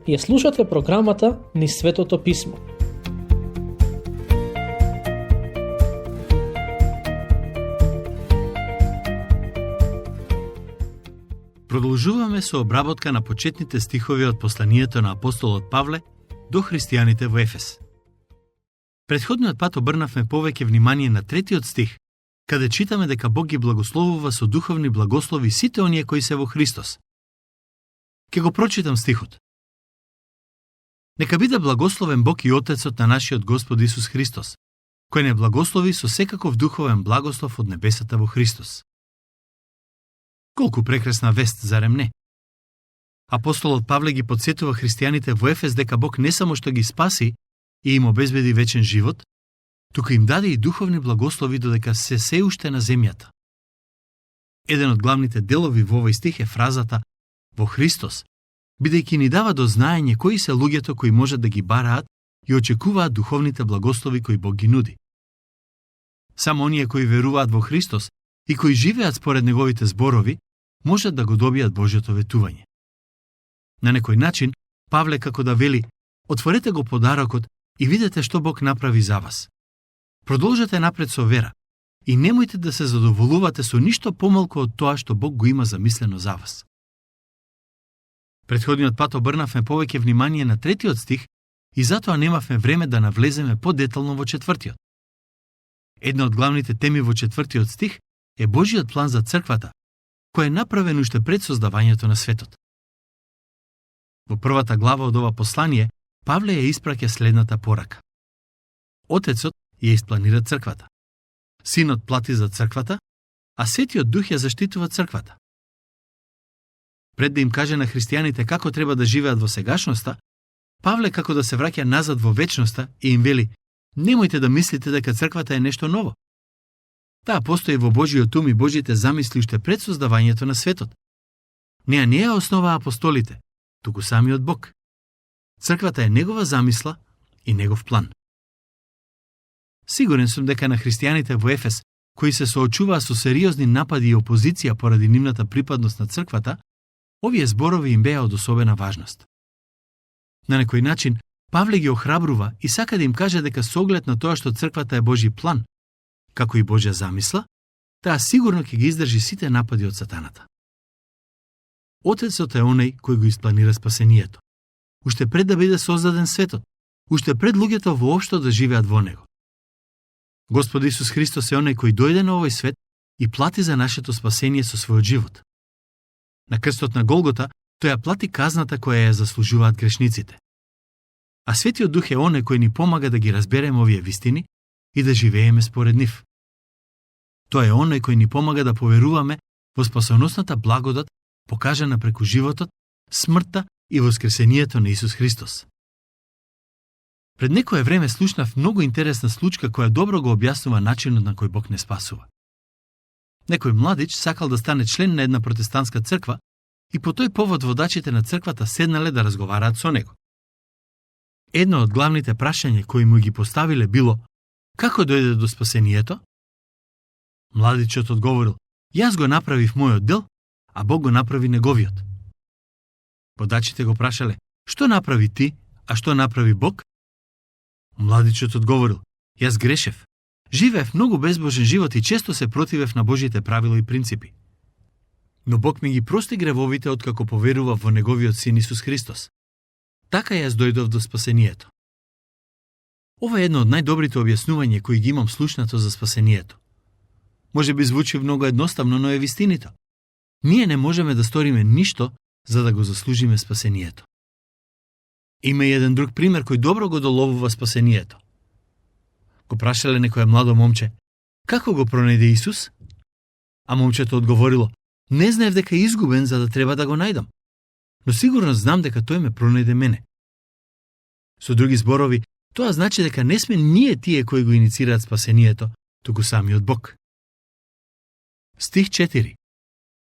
Ја слушате програмата Низ Светото Писмо. Продолжуваме со обработка на почетните стихови од посланието на апостолот Павле до христијаните во Ефес. Претходниот пат обрнавме повеќе внимание на третиот стих, каде читаме дека Бог ги благословува со духовни благослови сите оние кои се во Христос. Ке го прочитам стихот. Нека биде благословен Бог и Отецот на нашиот Господ Исус Христос, кој не благослови со секаков духовен благослов од небесата во Христос. Колку прекрасна вест, зарем не? Апостолот Павле ги подсетува христијаните во Ефес дека Бог не само што ги спаси и им обезбеди вечен живот, туку им даде и духовни благослови додека се уште на земјата. Еден од главните делови во овој стих е фразата «во Христос», бидејќи ни дава до знаење кои се луѓето кои можат да ги бараат и очекуваат духовните благослови кои Бог ги нуди. Само оние кои веруваат во Христос и кои живеат според неговите зборови, можат да го добијат Божјото ветување. На некој начин, Павле како да вели, отворете го подарокот и видете што Бог направи за вас. Продолжете напред со вера и немојте да се задоволувате со ништо помалку од тоа што Бог го има замислено за вас. Претходниот пат обрнавме повеќе внимание на третиот стих и затоа немавме време да навлеземе подетално во четвртиот. Една од главните теми во четвртиот стих е Божиот план за црквата, кој е направен уште пред создавањето на светот. Во првата глава од ова послание, Павле ја испраќа следната порака. Отецот ја испланира црквата. Синот плати за црквата, а Светиот Дух ја заштитува црквата. Пред да им каже на христијаните како треба да живеат во сегашноста, Павле како да се враќа назад во вечноста и им вели: немојте да мислите дека црквата е нешто ново. Таа постои во Божиот ум и Божите замисли уште пред создавањето на светот. Неа не ја основа апостолите, туку самиот Бог. Црквата е негова замисла и негов план. Сигурен сум дека на христијаните во Ефес, кои се соочуваа со сериозни напади и опозиција поради нивната припадност на црквата, овие зборови им беа од особена важност. На некој начин, Павле ги охрабрува и сака да им каже дека со оглед на тоа што црквата е Божи план, како и Божја замисла, таа сигурно ќе ги издржи сите напади од сатаната. Отецот е оној кој го испланира спасението. Уште пред да биде создаден светот, уште пред луѓето воопшто да живеат во него. Господ Исус Христос е оној кој дојде на овој свет и плати за нашето спасение со својот живот. На крстот на Голгота тој ја плати казната која ја заслужуваат грешниците. А Светиот Дух е оној кој ни помага да ги разбереме овие вистини и да живееме според нив. Тој е оној кој ни помага да поверуваме во спасоносната благодат покажана преку животот, смртта и воскресението на Исус Христос. Пред некое време слушнав многу интересна случка која добро го објаснува начинот на кој Бог не спасува. Некој младич сакал да стане член на една протестантска црква и по тој повод водачите на црквата седнале да разговараат со него. Едно од главните прашања кои му ги поставиле било: како дојде до спасението? Младичот одговорил: јас го направив мојот дел, а Бог го направи неговиот. Водачите го прашале: што направи ти, а што направи Бог? Младичот одговорил: јас грешев. Живеев многу безбожен живот и често се противев на Божите правила и принципи. Но Бог ми ги прости гревовите откако поверував во неговиот син Исус Христос. Така јас дојдов до спасението. Ова е едно од најдобрите објаснувања кои ги имам слушнато за спасението. Може би звучи многу едноставно, но е вистинито. Ние не можеме да сториме ништо за да го заслужиме спасението. Има и еден друг пример кој добро го доловува спасението. Го прашале некоја младо момче: како го пронајде Исус? А момчето одговорило: не знаев дека е изгубен за да треба да го најдам. Но сигурно знам дека тој ме пронајде мене. Со други зборови, тоа значи дека не сме ние тие кои го иницираат спасението, туку самиот Бог. Стих 4.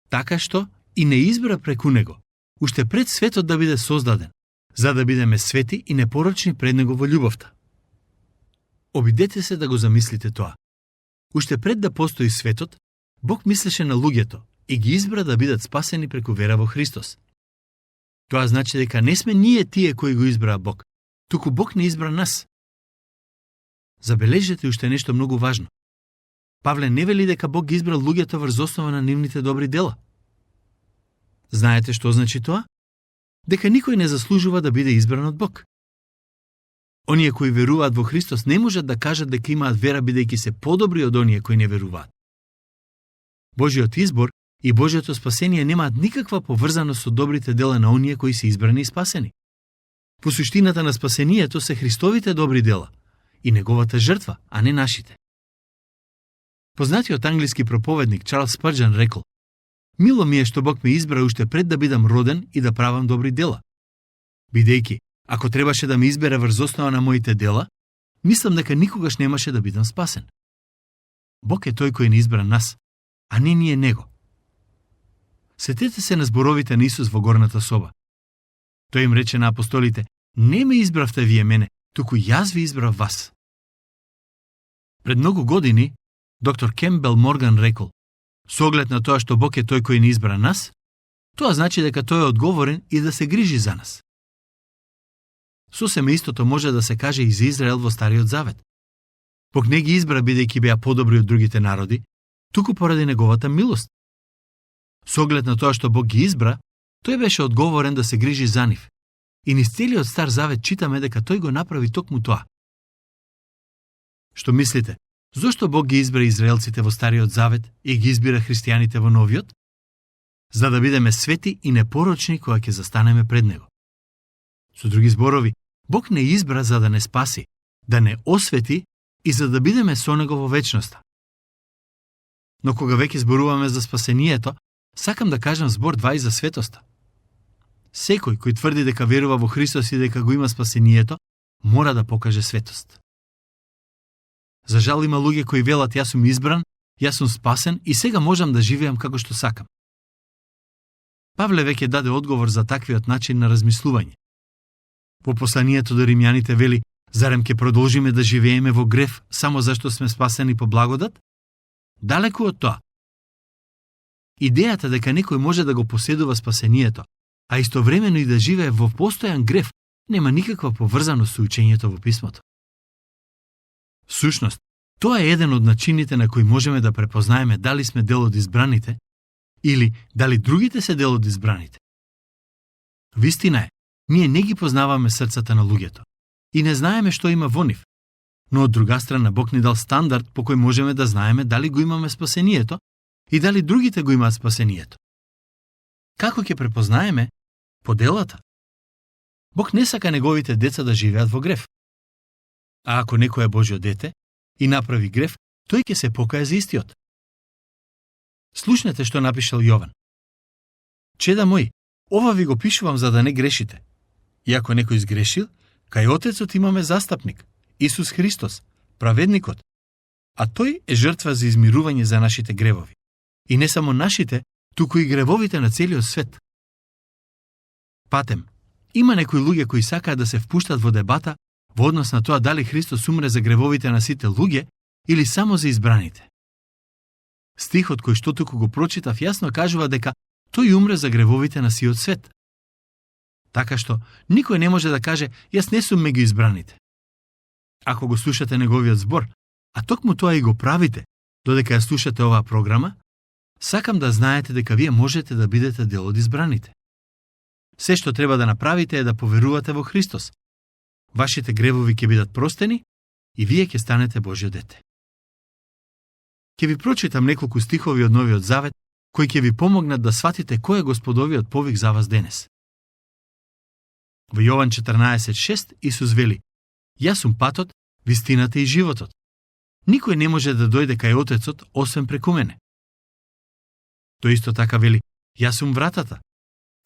Така што и не избра преку него, уште пред светот да биде создаден, за да бидеме свети и непорочни пред него во љубовта. Обидете се да го замислите тоа. Уште пред да постои светот, Бог мислеше на луѓето и ги избра да бидат спасени преку вера во Христос. Тоа значи дека не сме ние тие кои го избраа Бог, туку Бог не избра нас. Забележете уште нешто многу важно. Павле не вели дека Бог ги избрал луѓето врз основа на нивните добри дела. Знаете што значи тоа? Дека никој не заслужува да биде избран од Бог. Оние кои веруваат во Христос не можат да кажат дека имаат вера бидејќи се подобри од оние кои не веруваат. Божиот избор и Божиото спасение немаат никаква поврзаност со добрите дела на оние кои се избрани и спасени. По суштината на спасението се Христовите добри дела и неговата жртва, а не нашите. Познатиот англиски проповедник Чарлс Спърџан рекол: "Мило ми е што Бог ме избра уште пред да бидам роден и да правам добри дела. Бидејќи, ако требаше да ме избере врз основа на моите дела, мислам дека никогаш немаше да бидам спасен. Бог е тој кој не избра нас, а не ние него." Сетете се на зборовите на Исус во горната соба. Тој им рече на апостолите: "Не ме избравте вие мене, туку јас ви избрав вас." Пред многу години, доктор Кембел Морган рекол: "Со оглед на тоа што Бог е тој кој не избра нас, тоа значи дека тој е одговорен и да се грижи за нас." Сосема истото може да се каже и за Израел во Стариот Завет. Бог не ги избра бидејќи беа подобри од другите народи, туку поради неговата милост. Со оглед на тоа што Бог ги избра, тој беше одговорен да се грижи за нив. И низ целиот Стар Завет читаме дека тој го направи токму тоа. Што мислите? Зошто Бог ги избра израелците во Стариот Завет и ги избира христијаните во Новиот? За да бидеме свети и непорочни кога ќе застанеме пред Него. Со други зборови, Бог не избра за да не спаси, да не освети и за да бидеме со Него во вечноста. Но кога веќе зборуваме за спасението, сакам да кажам збор 2 и за светоста. Секој кој тврди дека верува во Христос и дека го има спасението, мора да покаже светост. За жал има луѓе кои велат: "Јас сум избран, јас сум спасен и сега можам да живеам како што сакам." Павле веќе даде одговор за таквиот начин на размислување. Во посланието до римјаните вели: "Зарем ќе продолжиме да живееме во грев само зашто сме спасени по благодат?" Далеку од тоа. Идејата дека некој може да го поседува спасението, а истовремено и да живее во постојан грев, нема никаква поврзаност со учењето во писмото. Всушност, тоа е еден од начините на кои можеме да препознаеме дали сме дел од избраните или дали другите се дел од избраните. Вистина е, ние не ги познаваме срцата на луѓето и не знаеме што има во нив, но од друга страна Бог ни дал стандард по кој можеме да знаеме дали го имаме спасението и дали другите го имаат спасението. Како ќе препознаеме? По делата. Бог не сака неговите деца да живеат во грев. А ако некој е Божјо дете и направи грев, тој ќе се покае за истиот. Слушнете што напишал Јован. "Чеда мој, ова ви го пишувам за да не грешите. И ако некој сгрешил, кај Отецот имаме застапник, Исус Христос, праведникот, а тој е жртва за измирување за нашите гревови. И не само нашите, туку и гревовите на целиот свет." Патем, има некои луѓе кои сакаат да се впуштат во дебата во однос на тоа дали Христос умре за гревовите на сите луѓе или само за избраните. Стихот кој што туку го прочитав јасно кажува дека тој умре за гревовите на сиот свет. Така што никој не може да каже: "Јас не сум меѓу избраните." Ако го слушате неговиот збор, а токму тоа и го правите, додека ја слушате оваа програма, сакам да знаете дека вие можете да бидете дел од избраните. Се што треба да направите е да поверувате во Христос. Вашите гревови ќе бидат простени и вие ќе станете Божјо дете. Ќе ви прочитам неколку стихови од Новиот Завет кои ќе ви помогнат да сватите кој е Господовиот повик за вас денес. Во Јован 14:6 Исус вели: "Јас сум патот, вистината и животот. Никој не може да дојде кај Отецот освен преку мене." Тој исто така вели: "Јас сум вратата.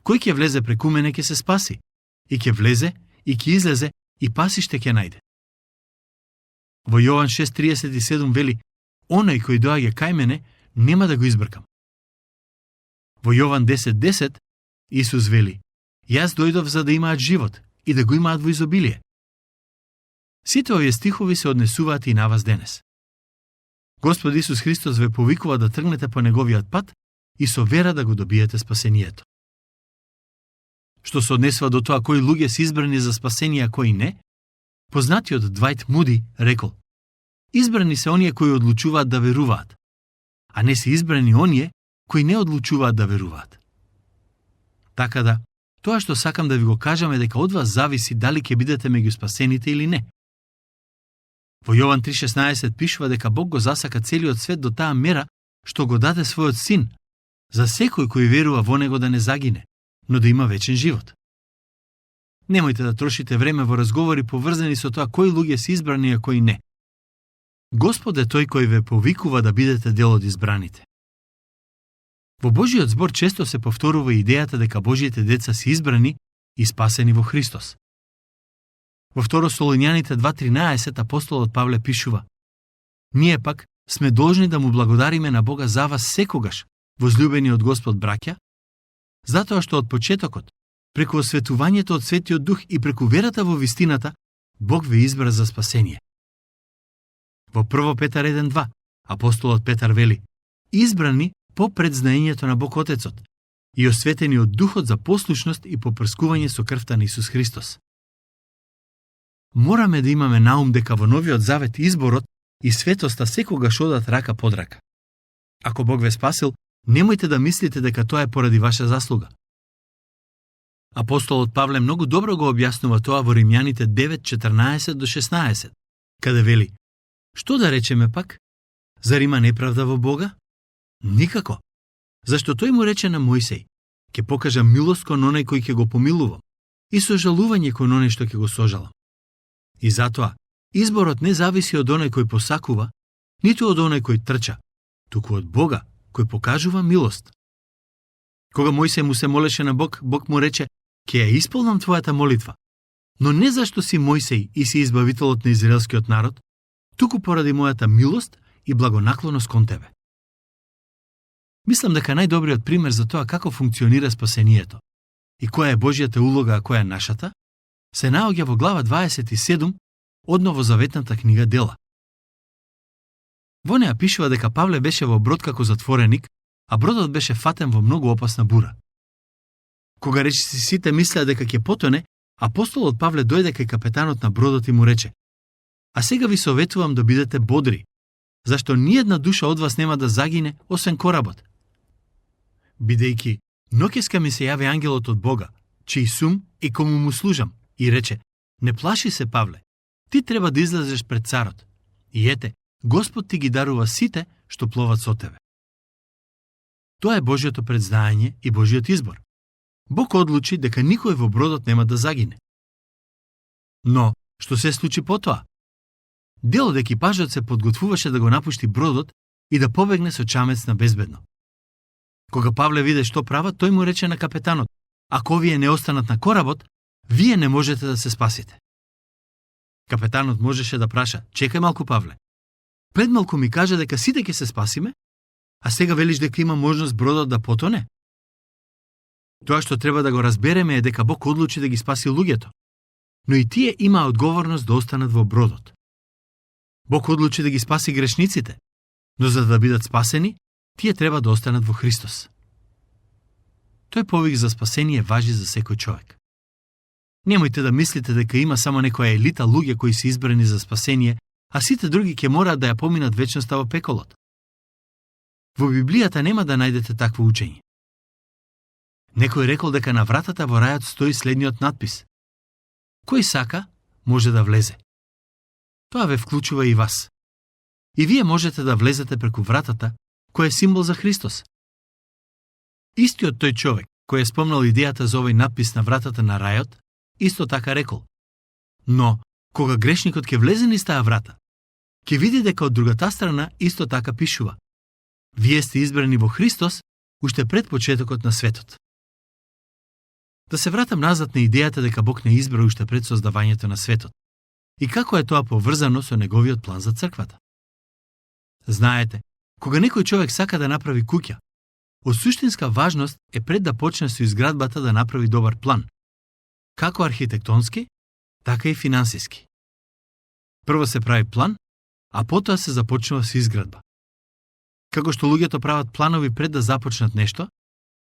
Кој ќе влезе преку мене ќе се спаси, и ќе влезе и ќе излезе и пасиште ќе најде." Во Јован 6:37 вели: "Оној кој доаѓа кај мене, нема да го избркам." Во Јован 10:10 Исус вели: "Јас дојдов за да имаат живот и да го имаат во изобилие." Сите овие стихови се однесуваат и на вас денес. Господ Исус Христос ве повикува да тргнете по неговиот пат и со вера да го добиете спасението. што се однесува до тоа кои луѓе се избрани за спасение, а кои не, познатиот Двајт Муди рекол: избрани се оние кои одлучуваат да веруваат, а не се избрани оние кои не одлучуваат да веруваат. Така да, тоа што сакам да ви го кажам е дека од вас зависи дали ќе бидете меѓу спасените или не. Во Јован 3:16 пишува дека Бог го засака целиот свет до таа мера што го даде својот син, за секој кој верува во него да не загине, но да има вечен живот. Немојте да трошите време во разговори поврзани со тоа кои луѓе се избрани, а кои не. Господ е тој кој ве повикува да бидете дел од избраните. Во Божиот збор често се повторува идејата дека Божиите деца се избрани и спасени во Христос. Во 2 Солуњаните 2:13 апостолот Павле пишува: ние пак сме должни да му благодариме на Бога за вас секогаш, возлюбени од Господ браќа, затоа што од почетокот, преку осветувањето од Светиот Дух и преку верата во вистината, Бог ве избра за спасение. Во 1 Петар 1:2 апостолот Петар вели: избрани по предзнаењето на Бог Отецот и осветени од Духот за послушност и попрскување со крвта на Исус Христос. Мораме да имаме наум дека во Новиот Завет изборот и светоста секогаш одат рака под рака. Ако Бог ве спасил, немојте да мислите дека тоа е поради ваша заслуга. Апостолот Павле многу добро го објаснува тоа во Римјаните 9:14-16, каде вели: што да речеме пак? Зар има неправда во Бога? Никако. Зашто тој му рече на Мојсеј: ќе покажам милост кон оној кој ќе го помилувам и сожалување кон оној што ќе го сожалам. И затоа, изборот не зависи од оној кој посакува, ниту од оној кој трча, туку од Бога, кој покажува милост. Кога Мојсеј му се молеше на Бог, Бог му рече: ќе ја исполнам твојата молитва, но не зашто си Мојсеј и си избавителот на израелскиот народ, туку поради мојата милост и благонаклоност кон тебе. Мислам дека најдобриот пример за тоа како функционира спасението и која е Божјата улога, а која е нашата, се наоѓа во глава 27 од Новозаветната книга Дела. Во неа пишува дека Павле беше во брод како затвореник, а бродот беше фатен во многу опасна бура. Кога речиси сите мислеа дека ќе потоне, апостолот Павле дојде кај капетанот на бродот и му рече: а сега ви советувам да бидете бодри, зашто ниедна душа од вас нема да загине, освен коработ. Бидејќи ноќеска ми се јави ангелот од Бога, чиј сум и кому му служам, и рече: не плаши се, Павле, ти треба да излезеш пред царот. И ете, Господ ти ги дарува сите што пловат со тебе. Тоа е Божјото предзнаење и Божјиот избор. Бог одлучи дека никој во бродот нема да загине. Но, што се случи потоа? Дел од екипажот се подготвуваше да го напушти бродот и да побегне со чамец на безбедно. Кога Павле виде што прават, тој му рече на капетанот: ако овие не останат на коработ, вие не можете да се спасите. Капетанот можеше да праша: чекај малку, Павле. Пред малку ми кажа дека сите ќе се спасиме, а сега велиш дека има можност бродот да потоне? Тоа што треба да го разбереме е дека Бог одлучи да ги спаси луѓето, но и тие имаа одговорност да останат во бродот. Бог одлучи да ги спаси грешниците, но за да бидат спасени, тие треба да останат во Христос. Тој повик за спасение важи за секој човек. Немојте да мислите дека има само некоја елита луѓе кои се избрани за спасение, а сите други ќе мораат да ја поминат вечноста во пеколот. Во Библијата нема да најдете такво учење. Некој рекол дека на вратата во рајот стои следниот надпис: кој сака, може да влезе. Тоа ве вклучува и вас. И вие можете да влезете преку вратата, кој е символ за Христос. Истиот тој човек, кој е спомнал идејата за овој надпис на вратата на рајот, исто така рекол: но, кога грешникот ќе влезе низ таа врата, ќе види дека од другата страна исто така пишува: вие сте избрани во Христос уште пред почетокот на светот. Да се вратам назад на идејата дека Бог не избра уште пред создавањето на светот и како е тоа поврзано со неговиот план за црквата. Знаете, кога некој човек сака да направи куќа, од суштинска важност е пред да почне со изградбата да направи добар план, како архитектонски, така и финансиски. Прво се прави план, а потоа се започнува со изградба. Како што луѓето прават планови пред да започнат нешто,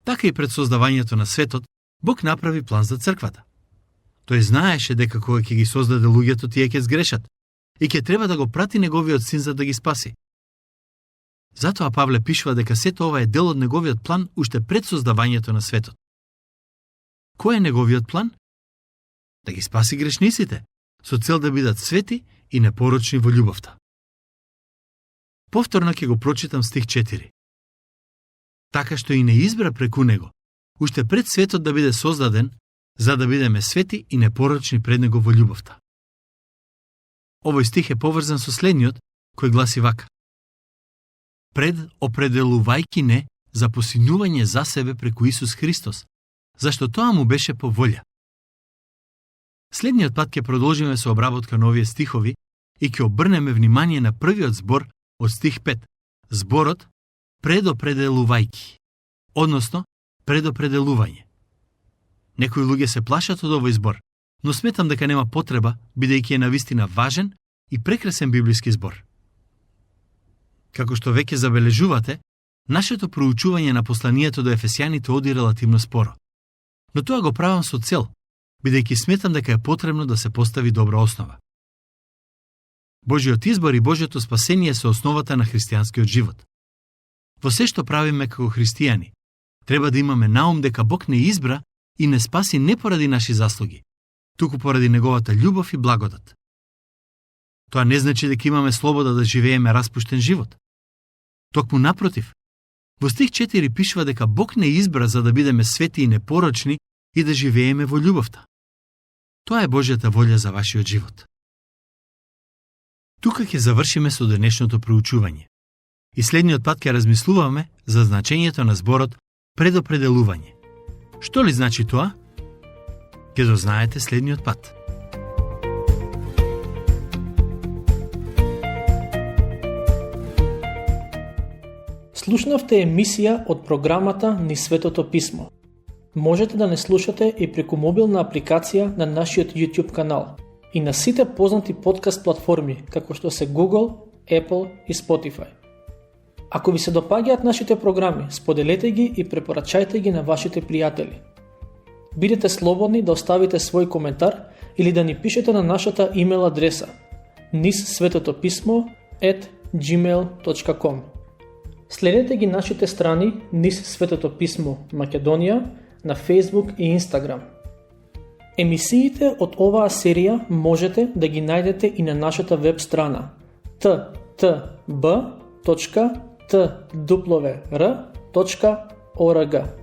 така и пред создавањето на светот Бог направи план за црквата. Тој знаеше дека кога ќе ги создаде луѓето, тие ќе сгрешат и ќе треба да го прати неговиот син за да ги спаси. Затоа Павле пишува дека сето ова е дел од неговиот план уште пред создавањето на светот. Кој е неговиот план? Да ги спаси грешниците, со цел да бидат свети и непорочни во љубовта. Повторно ќе го прочитам стих 4. Така што и не избра преку него, уште пред светот да биде создаден, за да бидеме свети и непорочни пред него во љубовта. Овој стих е поврзан со следниот, кој гласи вака: предопределувајќи не за посинување за себе преку Исус Христос, зашто тоа му беше по волја. Следниот пат ќе продолжиме со обработка на овие стихови и ќе обрнеме внимание на првиот збор од стих 5, зборот предопределувајќи, односно предопределување. Некои луѓе се плашат од овој збор, но сметам дека нема потреба, бидејќи е навистина важен и прекрасен библиски збор. Како што веќе забележувате, нашето проучување на посланието до Ефесјаните оди релативно споро. Но тоа го правам со цел, бидејќи сметам дека е потребно да се постави добра основа. Божиот избор и Божиото спасение се основата на христијанскиот живот. Во се што правиме како христијани, треба да имаме наум дека Бог не избра и не спаси не поради наши заслуги, туку поради неговата љубов и благодат. Тоа не значи дека имаме слобода да живееме распуштен живот. Токму напротив, во стих 4 пишува дека Бог не избра за да бидеме свети и непорочни и да живееме во љубовта. Тоа е Божјата волја за вашиот живот. Тука ќе завршиме со денешното проучување. И следниот пат ќе размислуваме за значењето на зборот предопределување. Што ли значи тоа? Ќе дознаете следниот пат. Слушнавте емисија од програмата Ни Светото Писмо. Можете да не слушате и преку мобилна апликација на нашиот YouTube канал и на сите познати подкаст платформи, како што се Google, Apple и Spotify. Ако ви се допаѓаат нашите програми, споделете ги и препорачајте ги на вашите пријатели. Бидете слободни да оставите свој коментар или да ни пишете на нашата имейл адреса nissvetotopismo@gmail.com. Следете ги нашите страни Nis Светото Писмо Македонија на Facebook и Instagram. Емисиите од оваа серија можете да ги најдете и на нашата веб страна ttb.twr.org.